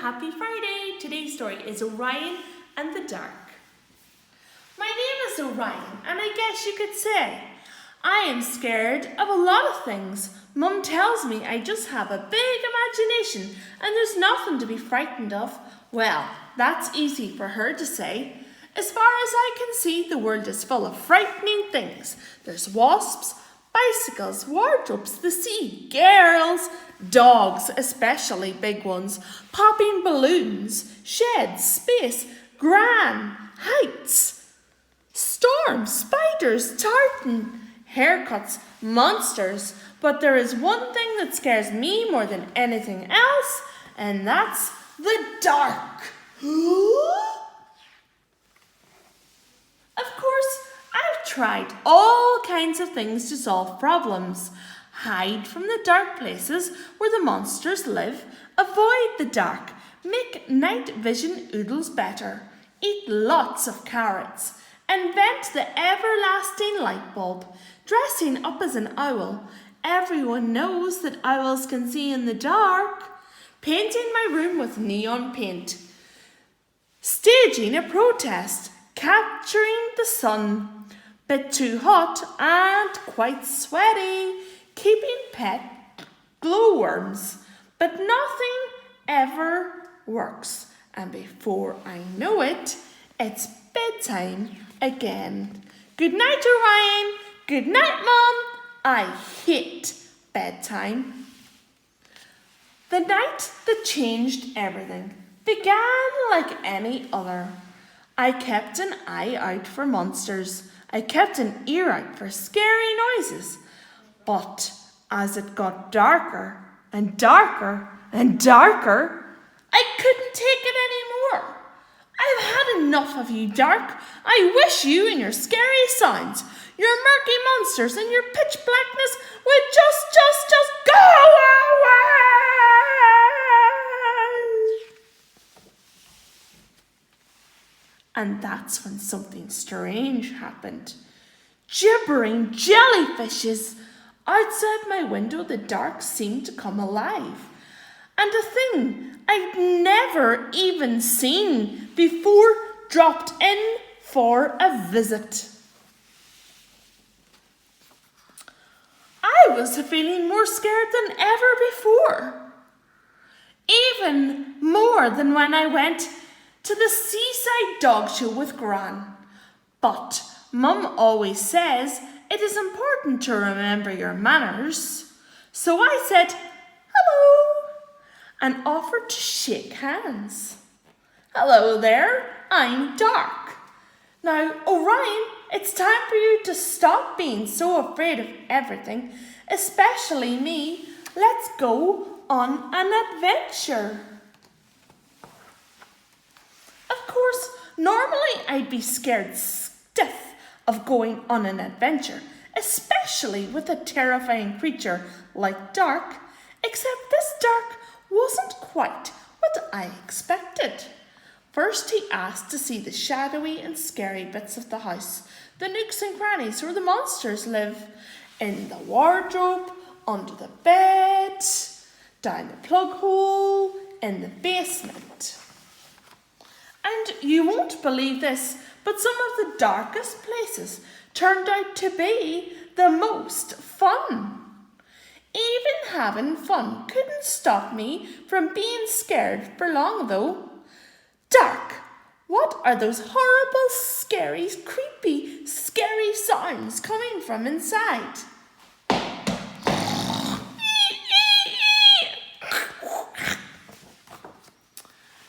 Happy Friday! Today's story is Orion and the Dark. My name is Orion, and I guess you could say I am scared of a lot of things. Mum tells me I just have a big imagination and there's nothing to be frightened of. Well, that's easy for her to say. As far as I can see, the world is full of frightening things. There's wasps, bicycles, wardrobes, the sea, girls, dogs, especially big ones, popping balloons, sheds, space, gran, heights, storms, spiders, tartan, haircuts, monsters. But there is one thing that scares me more than anything else, and that's the dark. Of course, I've tried all kinds of things to solve problems. Hide from the dark places where the monsters live. Avoid the dark. Make night vision oodles better. Eat lots of carrots. Invent the everlasting light bulb. Dressing up as an owl. Everyone knows that owls can see in the dark. Painting my room with neon paint. Staging a protest. Capturing the sun. Bit too hot and quite sweaty. Keeping pet glowworms. But nothing ever works. And before I know it, it's bedtime again. Good night, Orion. Good night, Mum. I hate bedtime. The night that changed everything began like any other. I kept an eye out for monsters. I kept an ear out for scary noises. But as it got darker and darker and darker, I couldn't take it anymore. I've had enough of you, Dark. I wish you and your scary sounds, your murky monsters and your pitch blackness would just go away. And that's when something strange happened. Gibbering jellyfishes. Outside my window, the dark seemed to come alive. And a thing I'd never even seen before dropped in for a visit. I was feeling more scared than ever before. Even more than when I went to the seaside dog show with Gran. But Mum always says it is important to remember your manners. So I said, hello, and offered to shake hands. Hello there, I'm Dark. Now, Orion, it's time for you to stop being so afraid of everything, especially me. Let's go on an adventure. Of course, normally I'd be scared stiff of going on an adventure, especially with a terrifying creature like Dark, except this Dark wasn't quite what I expected. First, he asked to see the shadowy and scary bits of the house, the nooks and crannies where the monsters live, in the wardrobe, under the bed, down the plug hole, in the basement. And you won't believe this, but some of the darkest places turned out to be the most fun. Even having fun couldn't stop me from being scared for long, though. Dark, what are those horrible, scary, creepy, scary sounds coming from inside?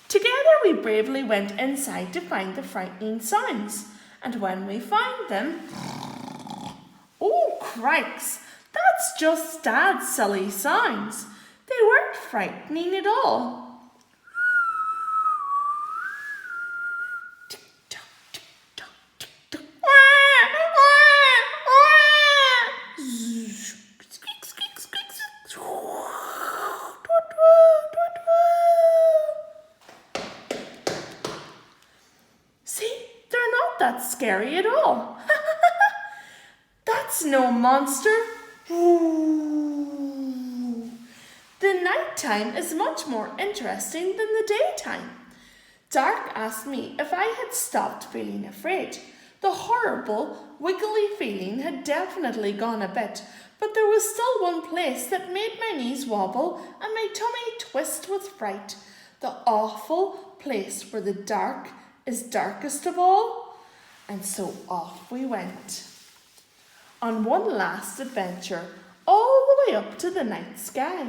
Together we bravely went inside to find the frightening sounds, and when we found them, oh crikes, that's just Dad's silly sounds. They weren't frightening at all. That's scary at all. That's no monster. Ooh. The nighttime is much more interesting than the daytime. Dark asked me if I had stopped feeling afraid. The horrible, wiggly feeling had definitely gone a bit, but there was still one place that made my knees wobble and my tummy twist with fright. The awful place where the dark is darkest of all. And so off we went. On one last adventure, all the way up to the night sky.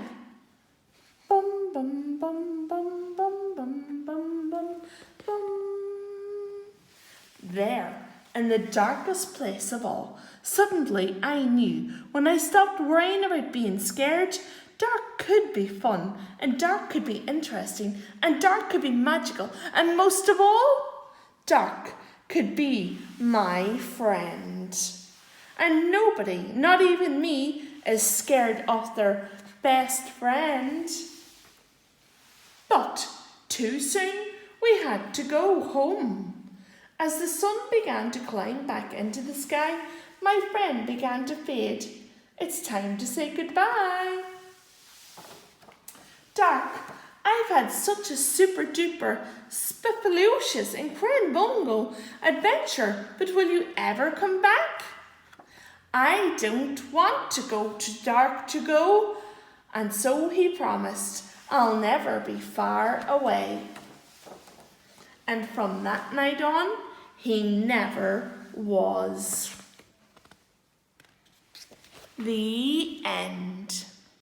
Bum, bum, bum, bum, bum, bum, bum, bum, bum. There, in the darkest place of all, suddenly I knew when I stopped worrying about being scared, dark could be fun, and dark could be interesting, and dark could be magical, and most of all, dark could be my friend. And nobody, not even me, is scared of their best friend. But too soon we had to go home. As the sun began to climb back into the sky, my friend began to fade. It's time to say goodbye. Dark, I've had such a super duper, spiffalocious, incredible adventure, but will you ever come back? I don't want to go to Dark to go. And so he promised, I'll never be far away. And from that night on, he never was. The end.